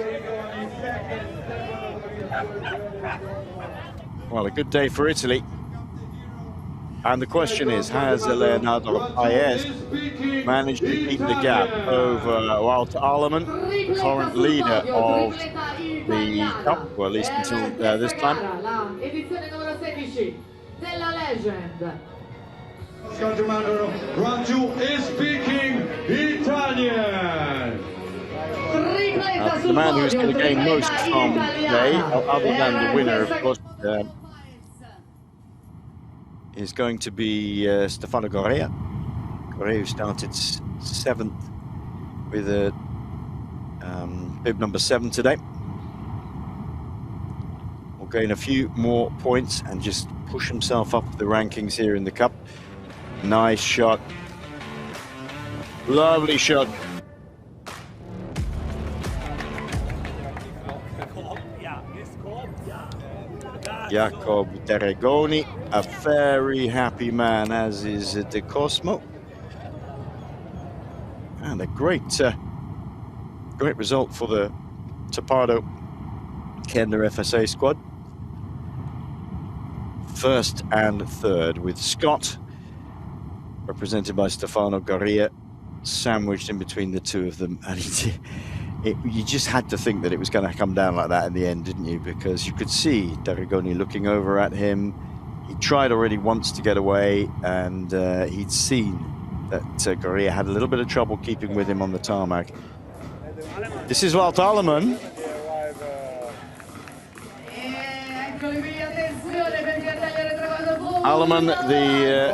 Well, a good day for Italy. And the question is, has Leonardo Paez managed to keep the gap over Wout Alleman, current leader of the Cup, well, at least until this time? is speaking Italian. The man who's going to gain most from today, other than the winner, of course, is going to be Stefano Goria. Goria, who started 7th with a bib number 7 today. Will gain a few more points and just push himself up the rankings here in the Cup. Nice shot. Lovely shot. Jakob Dorigoni, a very happy man, as is de Cosmo. And a great result for the Tapado Kender FSA squad. 1st and 3rd, with Scott, represented by Stefano Goria, sandwiched in between the two of them. And you just had to think that it was going to come down like that in the end, didn't you? Because you could see Dorigoni looking over at him. He tried already once to get away, and he'd seen that Goria had a little bit of trouble keeping with him on the tarmac. This is Wout Alleman. Alleman, the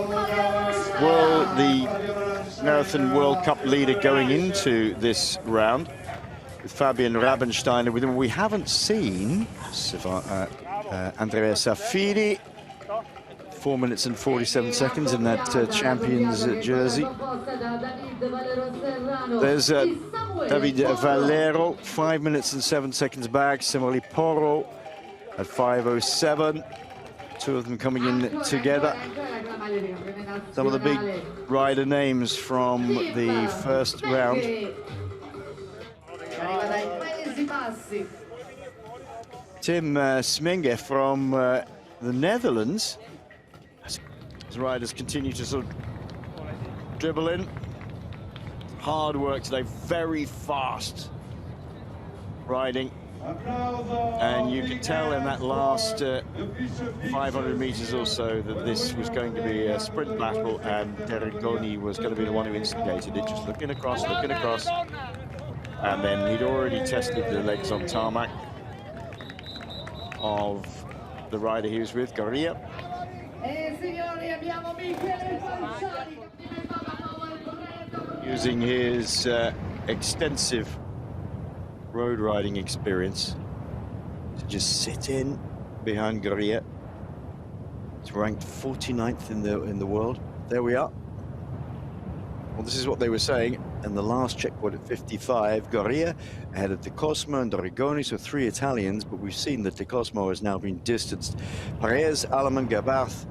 Marathon World Cup leader going into this round, with Fabian Rabensteiner with him. We haven't seen Andrea Safiri, 4 minutes and 47 seconds in that champions jersey. There's David Valero, 5 minutes and 7 seconds back. Similarly, Porro at 5:07. Two of them coming in together. Some of the big rider names from the first round. Tim Sminge from the Netherlands. As riders continue to sort of dribble in. Hard work today, very fast riding. And you can tell in that last 500 meters or so that this was going to be a sprint battle, and Dorigoni was going to be the one who instigated it, just looking across. And then he'd already tested the legs on tarmac of the rider he was with, Goria. Using his extensive road riding experience to just sit in behind Goria. It's ranked 49th in the world. There we are. Well, this is what they were saying. And the last checkpoint at 55, Goria ahead of Cosmo and Dorigoni, so 3 Italians, but we've seen that Cosmo has now been distanced. Perez, Alleman, Gabarth,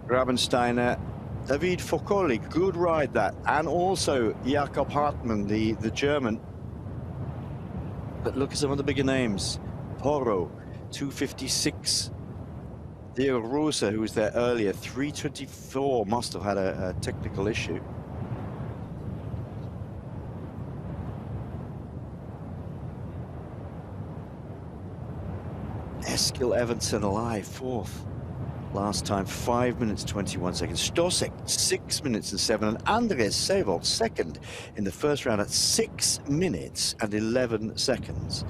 Rabensteiner, David Focoli, good ride that, and also Jakob Hartmann, the German. But look at some of the bigger names. Porro, 2:56. Theo Rosa, who was there earlier, 3:24, must have had a technical issue. Eskil Evanson alive, 4th. Last time, 5 minutes 21 seconds. Stosek, 6 minutes and 7, and Andres Sevold, 2nd in the first round at 6 minutes and 11 seconds.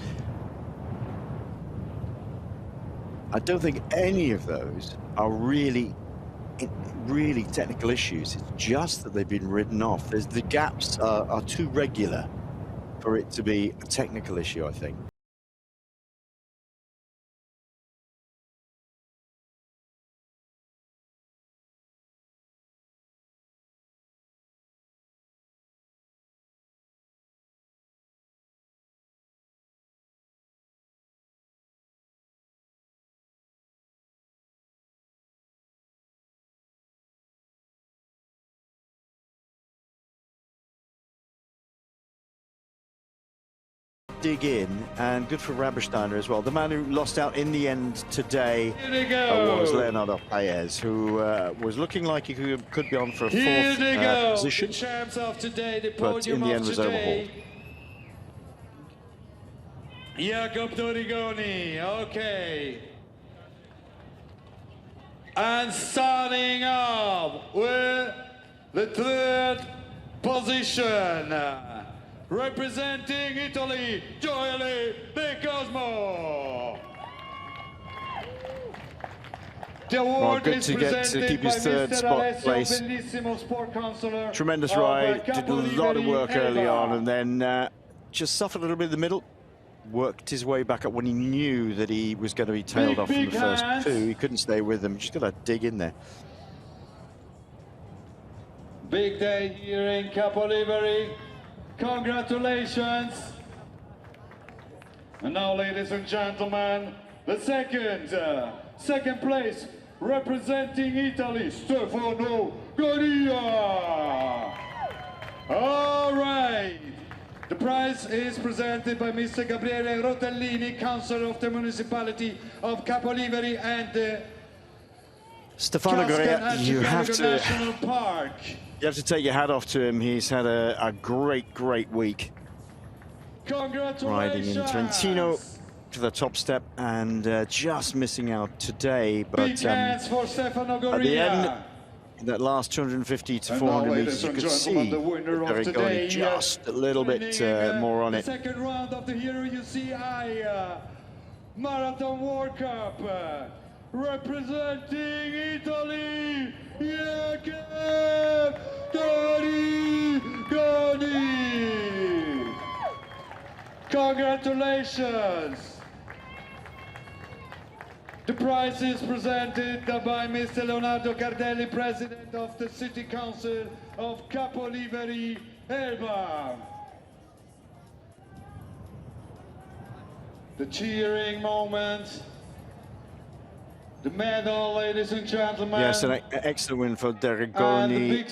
I don't think any of those are really technical issues. It's just that they've been ridden off. The gaps are too regular for it to be a technical issue, I think. Dig in, and good for Rabensteiner as well. The man who lost out in the end today was Leonardo Paez, who was looking like he could be on for a 4th position, but in the end was overhauled. Jakob Dorigoni, okay. And starting off with the 3rd position, representing Italy, Gioele de Cosmo. The award good is to keep his 3rd spot place. Tremendous ride, did a lot of work early on, and then just suffered a little bit in the middle. Worked his way back up when he knew that he was going to be tailed off in the first 2. He couldn't stay with them, just got to dig in there. Big day here in Capoliveri. Congratulations. And now, ladies and gentlemen, the second place, representing Italy, Stefano Goria. All right. The prize is presented by Mr. Gabriele Rotellini, Councillor of the Municipality of Capoliveri and Stefano Goria, you have National Park. You have to take your hat off to him. He's had a great week riding in Trentino. to the top step and just missing out today. But Big hands for Stefano at the Goria. end, in that last 250 to 400 meters, you could see Dorigoni just a little bit more on it. The second round of the Hero UCI Marathon World Cup, representing Italy, Jakob Dorigoni. Congratulations. The prize is presented by Mr. Leonardo Cardelli, President of the City Council of Capoliveri, Elba. The cheering moment. The medal, ladies and gentlemen. Yes, an excellent win for Dorigoni,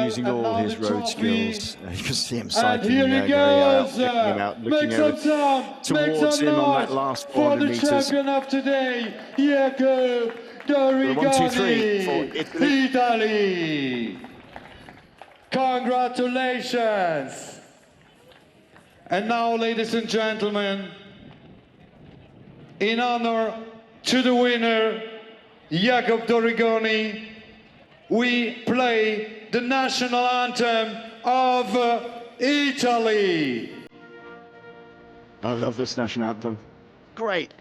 using all his road skills. You can see him cycling Goria out, checking him out, looking over towards him on that last 400 meters. For the champion of today, Jakob Dorigoni, 1, 2, 3 for Italy. Italy. Congratulations. And now, ladies and gentlemen, in honor to the winner, Jakob Dorigoni, we play the national anthem of Italy. I love this national anthem. Great.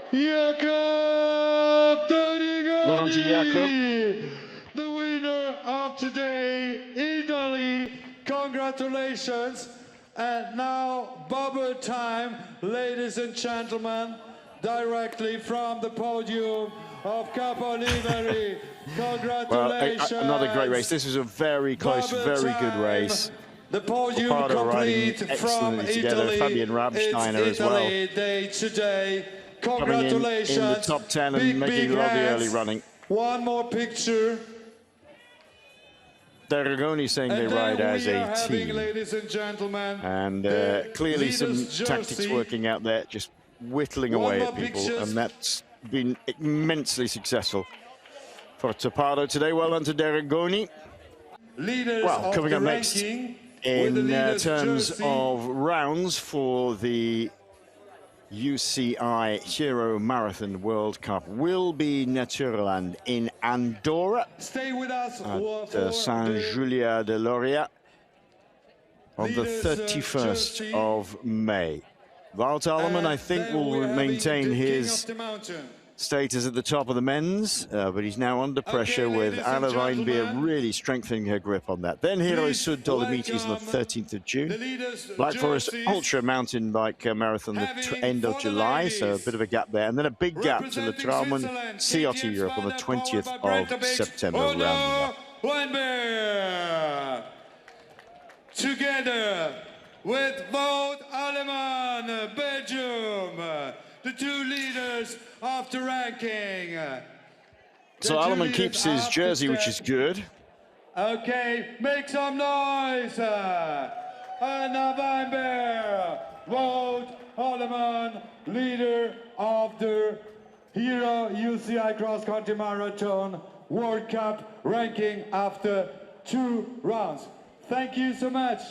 Jakob Dorigoni, Jakob. the winner of today, Italy. Congratulations. And now, bubble time, ladies and gentlemen, directly from the podium of Capoliveri. Congratulations. Well, another great race. This was a very close, very good race. The podium complete from Italy. Fabian Rabsteiner as well. Day today. Coming in the top 10 and making a lot of the early running. One more picture. Dorigoni saying they ride as a team. Ladies and gentlemen, and clearly some tactics working out there, just whittling away at people, and that's been immensely successful for Tapado today. Well done to Dorigoni. Well, coming up next in terms of rounds for the UCI Hero Marathon World Cup will be Natureland in Andorra. Stay with us at Saint-Julia de Loria on the 31st of May. Wout Alleman, I think, will maintain his status at the top of the men's, but he's now under pressure with Anna Weinbeer really strengthening her grip on that. Then Hero Sud Dolomites on the 13th of June. Black Forest Ultra Mountain Bike Marathon the end of July, so a bit of a gap there. And then a big gap to the Trauman Sea Otter Europe on the 20th of September, rounding up. Weinbeer, together with Wout Alleman, Belgium, the two leaders of the ranking. So Alleman keeps his jersey, which is good. Okay, make some noise. Anna Weinbeer, Wout Alleman, leader of the Hero UCI Cross Country Marathon World Cup ranking after 2 rounds. Thank you so much.